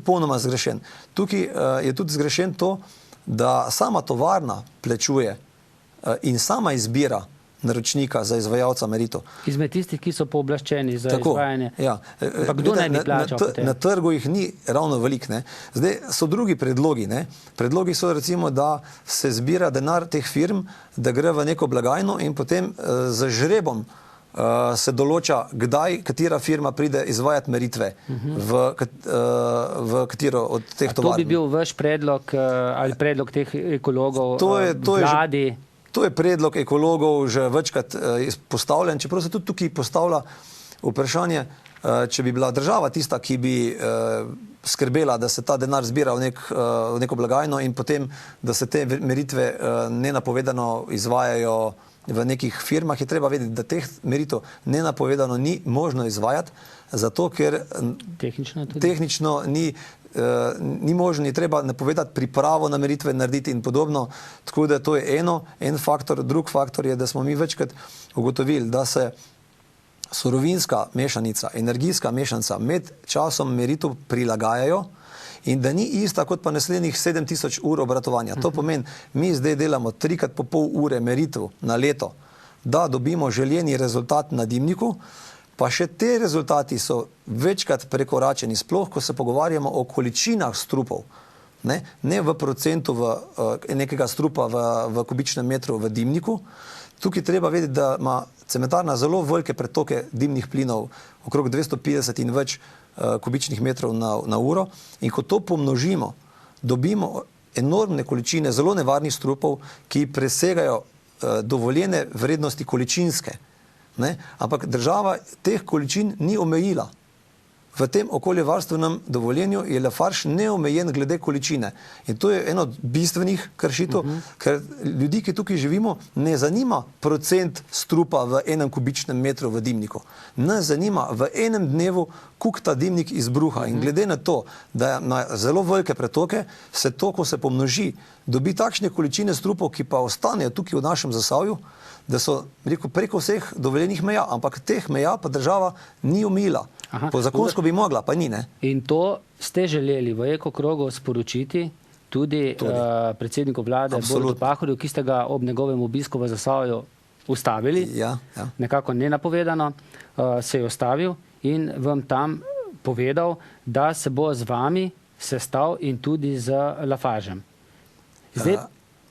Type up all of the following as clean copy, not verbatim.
popolnoma zgrešen. Tukaj je tudi zgrešen to, da sama tovarna plačuje in sama izbira naročnika za izvajalca meritev. Izmed tistih, ki so pooblaščeni za izvajanje. Ja. Pa kdo naj bi plačal potem? Na trgu jih ni ravno veliko, ne. Zdaj so drugi predlogi, ne. Predlogi so recimo, da se zbira denar teh firm, da gre v neko blagajno in potem z žrebom se določa, kdaj katera firma pride izvajati meritve v katero od teh tovarn. To bi bil vaš predlog ali predlog teh ekologov vladi? To je predlog ekologov že večkrat postavljen, čeprav se tudi tukaj postavlja vprašanje, če bi bila država tista, ki bi skrbela, da se ta denar zbira v neko blagajno in potem, da se te meritve nenapovedano izvajajo v nekih firmah, je treba vedeti, da teh meritev nenapovedano ni možno izvajati, zato ker tehnično ni možno, je treba napovedati pripravo na meritve, narediti in podobno, tako da to je en faktor. Drug faktor je, da smo mi večkrat ugotovili, da se surovinska mešanica, energijska mešanica med časom meritev prilagajajo in da ni ista kot pa naslednjih 7000 ur obratovanja. To pomeni, mi zdaj delamo 3,5 ure meritev na leto, da dobimo željeni rezultat na dimniku, pa še te rezultati so večkrat prekoračeni, sploh ko se pogovarjamo o količinah strupov, ne v procentu nekega strupa v kubičnem metru v dimniku. Tukaj treba vedeti, da ima cementarna zelo velike pretoke dimnih plinov, okrog 250 in več kubičnih metrov na uro, in ko to pomnožimo, dobimo enormne količine zelo nevarnih strupov, ki presegajo dovoljene vrednosti količinske. Ampak država teh količin ni omejila. V tem okoljevarstvenem dovoljenju je Lafarge neomejen glede količine. In to je eno od bistvenih kršitev, ker ljudi, ki tukaj živimo, ne zanima procent strupa v enem kubičnem metru v dimniku. Nas zanima v enem dnevu, koliko ta dimnik izbruha. In glede na to, da ima zelo velike pretoke, se to, ko se pomnoži, dobi takšne količine strupov, ki pa ostanejo tukaj v našem Zasavju, da so preko vseh dovoljenih meja, ampak teh meja pa država ni omejila. Po zakonsko bi mogla, pa ni, ne? In to ste želeli v Ekokrogu sporočiti tudi predsedniku vlade Borutu Pahorju, ki ste ga ob njegovem obisku v Zasavju ustavili, nekako nenapovedano se je ustavil in vam tam povedal, da se bo z vami sestal in tudi z Lafargem.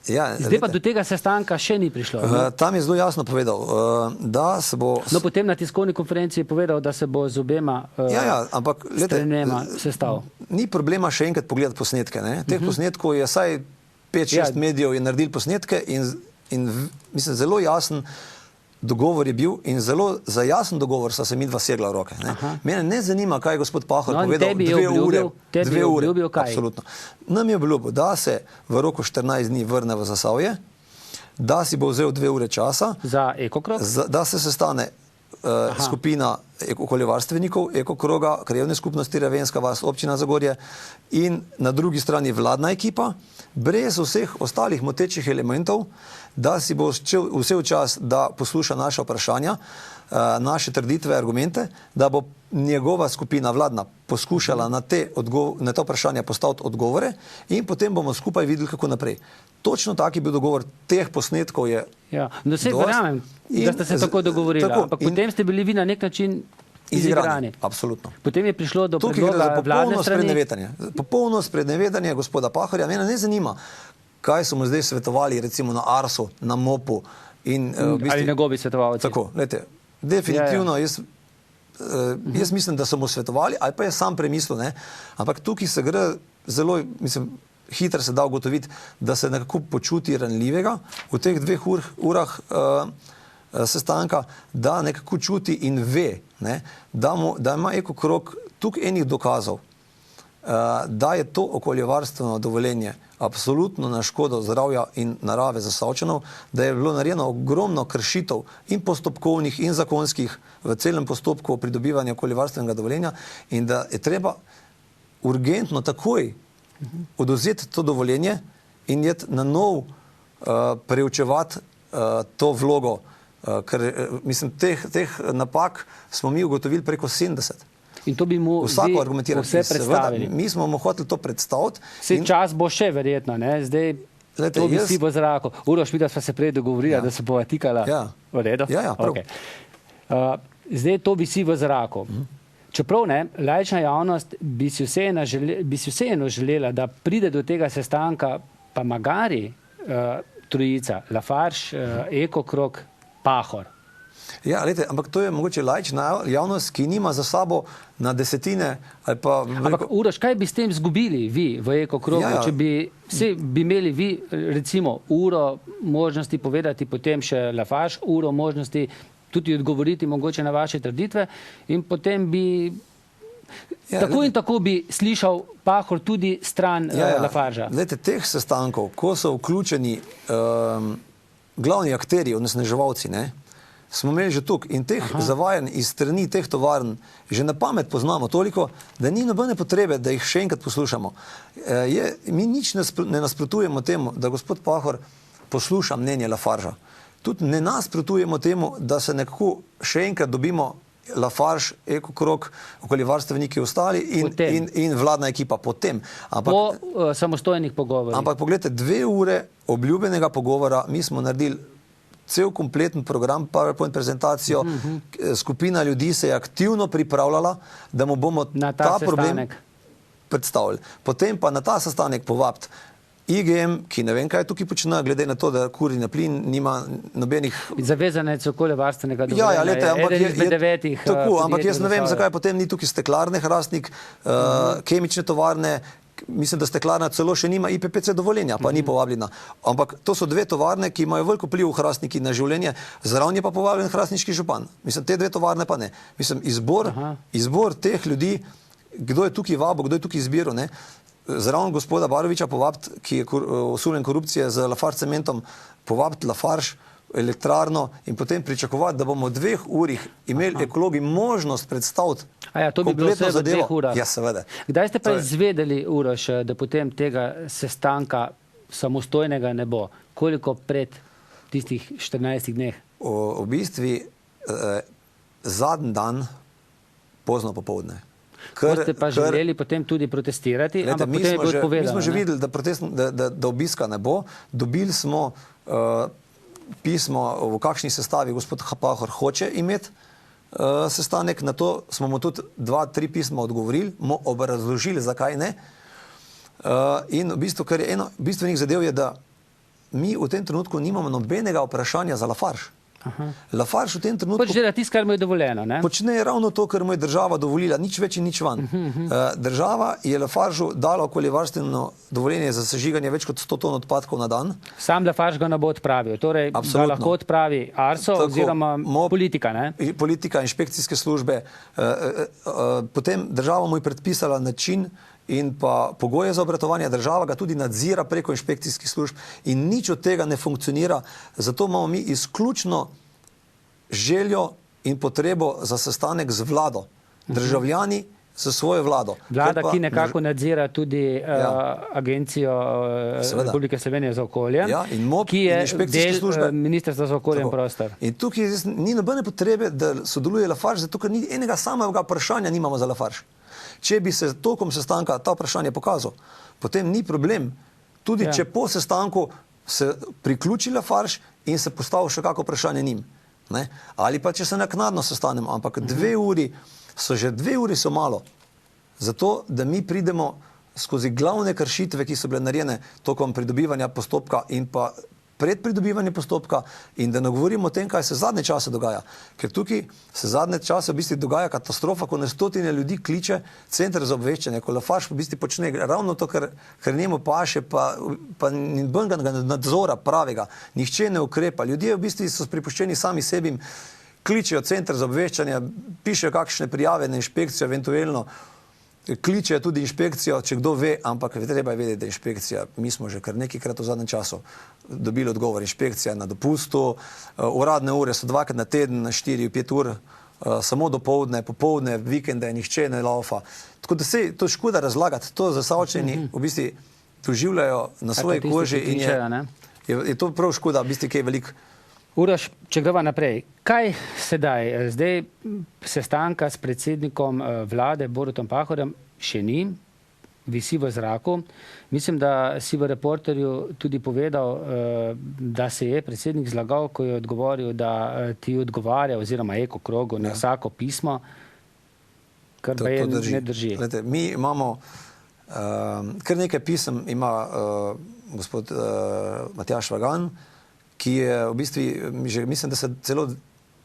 Zdaj pa do tega sestanka še ni prišlo. Tam je zelo jasno povedal, da se bo... No, potem na tiskovni konferenci je povedal, da se bo z obema stranema sestal. Ni problema še enkrat pogledati posnetke. Teh posnetkov je vsaj 5-6 medijev je naredili posnetke in mislim, zelo jasen dogovor je bil in zelo za jasen dogovor sta se midva segla v roke. Mene ne zanima, kaj je gospod Pahor povedal 2 ure. Absolutno. Nam je obljubil, da se v roku 14 dni vrne v Zasavje, da si bo vzel 2 ure časa, za Ekokrog, da se sestane skupina okoljevarstvenikov Ekokroga, krajevne skupnosti Ravenska vas, občina Zagorje in na drugi strani vladna ekipa, brez vseh ostalih motečih elementov, da si bo vzel čas, da posluša naša vprašanja, naše trditve, argumente, da bo njegova skupina vladna poskušala na ta vprašanja postaviti odgovore in potem bomo skupaj videli, kako naprej. Točno tak je bil dogovor, teh posnetkov je... No, vse verjamem, da ste se tako dogovorili, ampak potem ste bili vi na nek način izigrani. Absolutno. Potem je prišlo do predloga vladne strani. Popolno sprenevedanje gospoda Pahorja. Mene ne zanima, kaj so mu zdaj svetovali, recimo na Arsu, na MOP-u. Ali njegovi svetovalci. Tako, gledajte, definitivno jaz mislim, da so mu svetovali, ali pa je sam premislil, ampak tukaj se gre zelo, mislim, hitro se da ugotoviti, da se nekako počuti ranljivega v teh 2 urah sestanka, da nekako čuti in ve, da ima Ekokrog tukaj enih dokazov, da je to okoljevarstveno dovoljenje absolutno na škodo zdravja in narave Zasavčanov, da je bilo narejeno ogromno kršitev in postopkovnih in zakonskih v celem postopku pridobivanja okoljevarstvenega dovoljenja in da je treba urgentno takoj odvzeti to dovoljenje in jeti na nov preučevati to vlogo, ker mislim, teh napak smo mi ugotovili preko 70. In to bi mu vsako argumentirati. Vse predstavili. Mi smo mu hoteli to predstaviti. Čas bo še verjetno, ne? Zdaj to visi v zraku. Uroš, videla sva se prej dogovorila, da se bova tikala. V redu? Prav. Zdaj to visi v zraku. Čeprav ne, laična javnost bi si vseeno želela, da pride do tega sestanka, pa magari trojica, Lafarge, Ekokrog, Pahor. Ja, lejte, ampak to je mogoče laična javnost, ki nima za sabo na desetine ali pa... Ampak Uroš, kaj bi s tem zgubili vi v Ekokrogu, če bi imeli vi recimo uro možnosti povedati, potem še Lafarge, uro možnosti tudi odgovoriti mogoče na vaše trditve in potem bi tako in tako bi slišal Pahor tudi stran Lafargea. Lejte, teh sestankov, ko so vključeni glavni akterji, onesnaževalci, smo imeli že tukaj in teh zavajanj iz strani teh tovarn že na pamet poznamo toliko, da ni nobene potrebe, da jih še enkrat poslušamo. Mi nič ne nasprotujemo temu, da gospod Pahor posluša mnenje Lafargea. Tudi ne nasprotujemo temu, da se nekako še enkrat dobimo Lafarge, Ekokrog, okoljevarstveniki ostali in vladna ekipa potem. Po samostojnih pogovorih. Ampak pogledajte, 2 ure obljubljenega pogovora, mi smo naredili cel kompleten program, PowerPoint prezentacijo, skupina ljudi se je aktivno pripravljala, da mu bomo ta problem predstavili. Potem pa na ta sestanek povabiti IGM, ki ne vem, kaj tukaj počne, glede na to, da kuri na plin nima nobenih... Zavezanec okoljevarstvenega dovoljenja, eden izmed 9 tako, ampak jaz ne vem, zakaj potem ni tukaj steklarne Hrastnik, kemične tovarne, mislim, da steklarna celo še nima IPPC dovoljenja, pa ni povabljena. Ampak to so 2 tovarne, ki imajo veliko vpliv v Hrastniki na življenje, zraven je pa povabljen hrastniški župan. Mislim, te 2 tovarne pa ne. Mislim, izbor teh ljudi, kdo je tukaj vabo, kdo je tukaj izbiral, ne? Zraven gospoda Baroviča povabiti, ki je osumljen korupcije z Lafarge cementom, povabiti Lafarge, elektrarno in potem pričakovati, da bomo v 2 urih imeli ekologi možnost predstaviti to bi bilo vse v 2 urah. Ja, seveda. Kdaj ste pa izvedeli, Uroš, da potem tega sestanka samostojnega ne bo? Koliko pred tistih 14 dneh? V bistvu zadnji dan, pozno popoldne. Ko ste pa želeli potem tudi protestirati, ampak potem je bilo odpovedano. Mi smo že videli, da obiska ne bo. Dobili smo pismo, v kakšni sestavi gospod Pahor hoče imeti sestanek. Na to smo mu tudi 2-3 pisma odgovorili, mu obrazložili, zakaj ne. In v bistvu, kar je eno bistvenih zadev, je, da mi v tem trenutku nimamo nobenega vprašanja za Lafarge. Lafarge v tem trenutku počne tisto, kar mu je dovoljeno, ne? Počne ravno to, kar mu je država dovolila, nič več in nič manj. Država je Lafargeu dala okoljevarstveno dovoljenje za sežiganje več kot 100 ton odpadkov na dan. Sam Lafarge ga ne bo odpravil, torej ga lahko odpravi ARSO oziroma politika, ne? Politika, inšpekcijske službe. Potem država mu je predpisala način in pa pogoje za obratovanje, država ga tudi nadzira preko inšpekcijskih služb in nič od tega ne funkcionira, zato imamo mi izključno željo in potrebo za sestanek z vlado. Državljani za svojo vlado. Vlada, ki nekako nadzira tudi Agencijo Republike Slovenije za okolje, ki je del Ministrstva za okolje in prostor. In tukaj ni nobene potrebe, da sodeluje Lafarge, zato ker ni enega samega vprašanja nimamo za Lafarge. Če bi se tokom sestanka ta vprašanje pokazal, potem ni problem. Tudi če po sestanku se priključi Lafarge in se postavi še kako vprašanje njim. Ali pa če se naknadno sestanemo, ampak 2 uri so že 2 uri so malo. Zato, da mi pridemo skozi glavne kršitve, ki so bile narejene tokom pridobivanja postopka in pa pred pridobivanjem postopka in da ne govorimo o tem, kaj se zadnje čase dogaja. Ker tukaj se zadnje čase v bistvu dogaja katastrofa, ko na stotine ljudi kliče center za obveščanje, ko Lafarge v bistvu počne ravno to, kar njemu paše, pa nobenega nadzora pravega, nihče ne ukrepa. Ljudje v bistvu so pripuščeni sami sebi, kličejo center za obveščanje, pišejo kakšne prijave na inšpekcijo, eventualno kličejo tudi inšpekcijo, če kdo ve, ampak treba je vedeti, da inšpekcija, mi smo že kar nekajkrat v zadnjem času dobili odgovor, inšpekcija na dopustu, uradne ure so 2-krat na teden, na 4-5 ur, samo dopoldne, popoldne, vikende, nihče ne laufa. Tako da se to škoda razlagati, to Zasavčani v bistvu doživljajo na svoji koži in je to prav škoda, v bistvu, kaj je veliko Uroš, če greva naprej, kaj sedaj? Zdaj sestanka s predsednikom vlade Borutom Pahorjem še ni, visi v zraku. Mislim, da si v Reporterju tudi povedal, da se je predsednik zlagal, ko je odgovoril, da ti odgovarja oziroma Eko krogu na vsako pismo, kar pa je ne drži. Glede, mi imamo, kar nekaj pisem ima gospod Matjaž Švagan, ki je v bistvu, že mislim, da se celo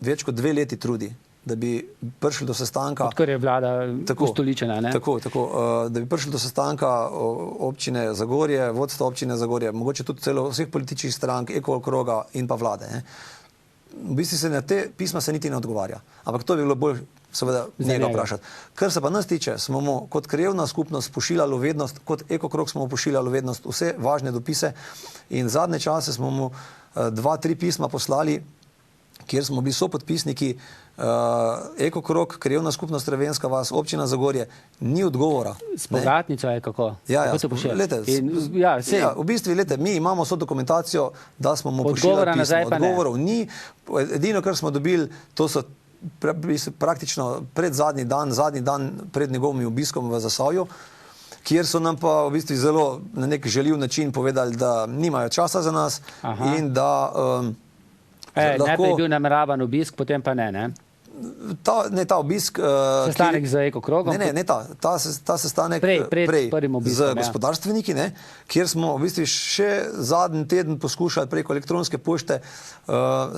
več kot 2 leti trudi, da bi prišli do sestanka. Odkar je vlada ustoličena, ne? Tako, da bi prišli do sestanka občine Zagorje, vodstva občine Zagorje, mogoče tudi celo vseh političnih strank, Eko kroga in pa vlade. Ne? V bistvu se na te pisma se niti ne odgovarja. Ampak to bi bilo bolj seveda njega vprašati. Kar se pa nas tiče, smo mu kot krajevna skupnost pošiljali vednost, kot Eko krog smo mu pošiljali vednost, vse važne dopise in zadnje čase smo mu 2-3 pisma poslali, kjer smo bili sopodpisniki, Eko krog, krajevna skupnost Ravenska vas, občina Zagorje, ni odgovora. S povratnico je kako? Ja, v bistvu, mi imamo vso dokumentacijo, da smo mu pošiljali pisma. Odgovorov ni. Edino, kar smo dobili, to so praktično zadnji dan pred njegovim obiskom v Zasavju, kjer so nam pa v bistvu zelo na nek žaljiv način povedali, da nimajo časa za nas in da najprej je bil nameravan obisk, potem pa ne? Ta obisk... Sestanek z Eko krogom? Ne, ta sestanek prej z gospodarstveniki, kjer smo v bistvu še zadnji teden poskušali preko elektronske pošte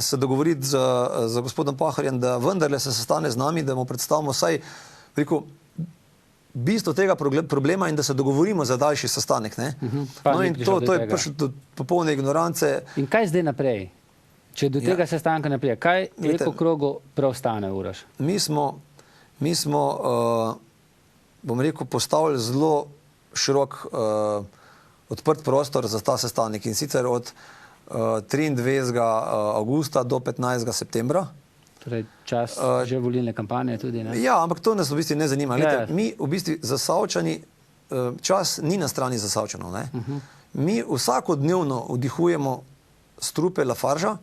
se dogovoriti z gospodom Pahorjem, da vendarle se sestane z nami, da mu predstavimo vsaj bistvo tega problema in da se dogovorimo za daljši sestanek. No in to je prišlo do popolne ignorance. In kaj zdaj naprej? Če do tega sestanka naprej, kaj Eko krogu preostane, Uroš? Mi smo, bom rekel, postavili zelo širok odprt prostor za ta sestanek in sicer od 23. avgusta do 15. septembra. Torej čas že volilne kampanje tudi, ne? Ja, ampak to nas v bistvu ne zanima. Mi v bistvu Zasavčani, čas ni na strani Zasavčanov. Mi vsakodnevno vdihujemo strupe Lafargea.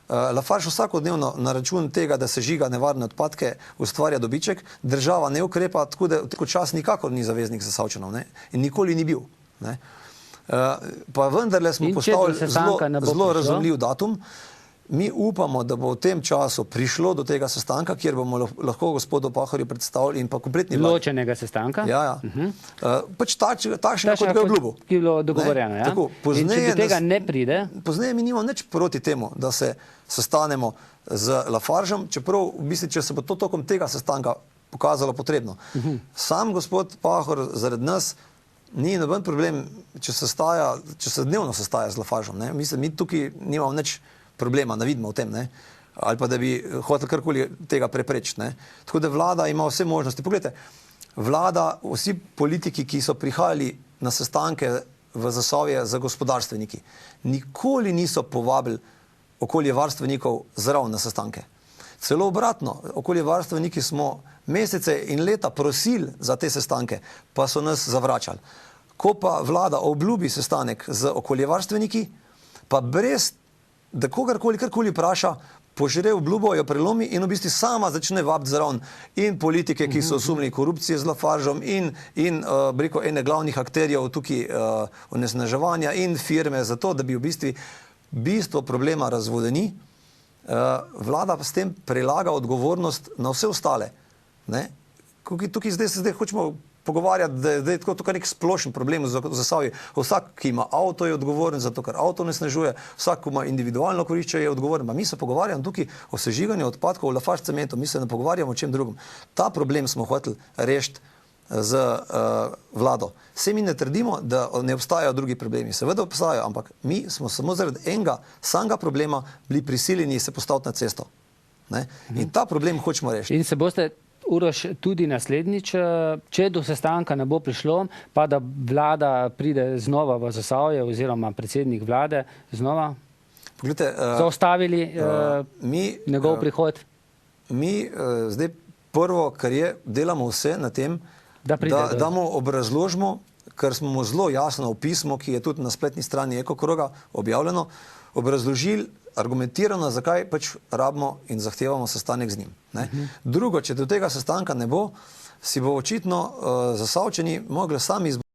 Lafarge vsakodnevno na račun tega, da se žiga nevarne odpadke, ustvarja dobiček, država ne ukrepa, tako da čas nikakor ni zaveznik Zasavčanov in nikoli ni bil. Pa vendarle smo postavili zelo razumljiv datum. Mi upamo, da bo v tem času prišlo do tega sestanka, kjer bomo lahko gospodu Pahorju predstavili in pa kompletni vladi. Ločenega sestanka? Ja. Pač takšnega, kot ga je obljubil. Ki je bilo dogovorjeno, ja? In če do tega ne pride? Pozneje mi nimamo nič proti temu, da se sestanemo z Lafargem, čeprav v bistvu, če se bo to tokom tega sestanka pokazalo potrebno. Sam gospod Pahor zaradi nas ni noben problem, če se dnevno sestaja z Lafargem. Mislim, mi tukaj nimamo nič problema, ne vidimo v tem, ali pa da bi hotel karkoli tega preprečiti. Tako da vlada ima vse možnosti. Poglejte, vlada, vsi politiki, ki so prihajali na sestanke v Zasavje za gospodarstveniki, nikoli niso povabili okoljevarstvenikov zraven na sestanke. Celo obratno, okoljevarstveniki smo mesece in leta prosili za te sestanke, pa so nas zavračali. Ko pa vlada obljubi sestanek z okoljevarstveniki, pa brez da kogarkoli, karkoli vpraša, požre obljubo, jo prelomi in v bistvu sama začne vabiti zraven in politike, ki so osumljeni korupcije z Lafargem in breko ene glavnih akterjev tukaj onesnaževanja in firme za to, da bi v bistvo problema razvodeni, vlada s tem prelaga odgovornost na vse ostale. Tukaj zdaj hočemo pogovarjati, da je tukaj nek splošen problem v Zasavju. Vsak, ki ima avto, je odgovoren, zato ker avto ne snežuje, vsak, ki ima individualno korišče, je odgovoren. Mi se pogovarjamo tukaj o sežiganju odpadkov v Lafarge cementu, mi se ne pogovarjamo o čem drugem. Ta problem smo hoteli rešiti z vlado. Vse mi ne trdimo, da ne obstajajo drugi problemi. Seveda obstajajo, ampak mi smo samo zaradi enega samega problema bili prisiljeni se postaviti na cesto. In ta problem hočemo rešiti. In se boste, Uroš, tudi naslednjič, če do sestanka ne bo prišlo, pa da vlada pride znova v Zasavje oziroma predsednik vlade znova zaustavili njegov prihod? Mi zdaj prvo, kar je, delamo vse na tem, da mu obrazložimo, ker smo mu zelo jasno v pismu, ki je tudi na spletni strani Eko kroga objavljeno, obrazložili, argumentirano, zakaj pač rabimo in zahtevamo sestanek z njim. Ne? Drugo, če do tega sestanka ne bo, si bo očitno Zasavčani mogli sami izbrati